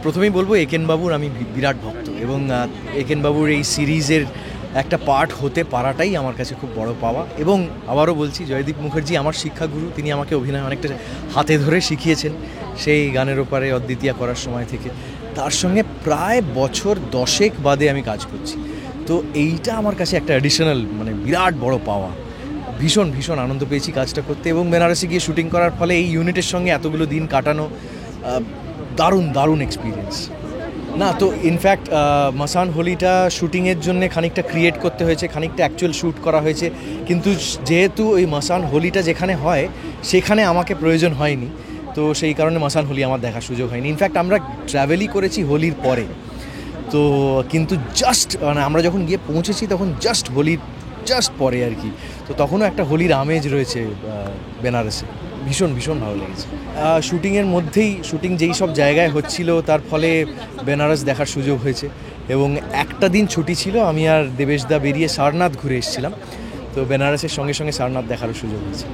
প্রথমেই বলবো একেন বাবুর আমি বিরাট ভক্ত এবং একেন বাবুর এই সিরিজের একটা পার্ট হতে পারাটাই আমার কাছে খুব বড় পাওয়া। এবং আবারও বলছি, জয়দীপ মুখার্জি আমার শিক্ষাগুরু, তিনি আমাকে অভিনয় অনেকটা হাতে ধরে শিখিয়েছেন সেই গানের ওপারে অদ্বিতীয়া করার সময় থেকে। তার সঙ্গে প্রায় বছর 10 বাদে আমি কাজ করছি, তো এইটা আমার কাছে একটা অ্যাডিশনাল বিরাট বড় পাওয়া। ভীষণ ভীষণ আনন্দ পেয়েছি কাজটা করতে এবং বেনারসে গিয়ে শুটিং করার ফলে এই ইউনিটের সঙ্গে এতগুলো দিন কাটানো দারুণ দারুণ এক্সপিরিয়েন্স। না তো ইনফ্যাক্ট মাসান হোলিটা শ্যুটিংয়ের জন্য খানিকটা ক্রিয়েট করতে হয়েছে, খানিকটা অ্যাকচুয়াল শ্যুট করা হয়েছে, কিন্তু যেহেতু ওই মাসান হোলিটা যেখানে হয় সেখানে আমাকে প্রয়োজন হয়নি, তো সেই কারণে মাসান হোলি আমার দেখার সুযোগ হয়নি। ইনফ্যাক্ট আমরা ট্র্যাভেলই করেছি হোলির পরে, তো কিন্তু জাস্ট আমরা যখন গিয়ে পৌঁছেছি তখন হোলির পরে আর কি, তো তখনও একটা হোলির আমেজ রয়েছে বেনারসে। ভীষণ ভীষণ ভালো লেগেছে। শুটিংয়ের মধ্যেই শুটিং যেই সব জায়গায় হচ্ছিল তার ফলে বেনারস দেখার সুযোগ হয়েছে এবং একটা দিন ছুটি ছিল, আমি আর দেবেশদা বেরিয়ে সারনাথ ঘুরে এসেছিলাম, তো বেনারসের সঙ্গে সঙ্গে সারনাথ দেখারও সুযোগ হয়েছে।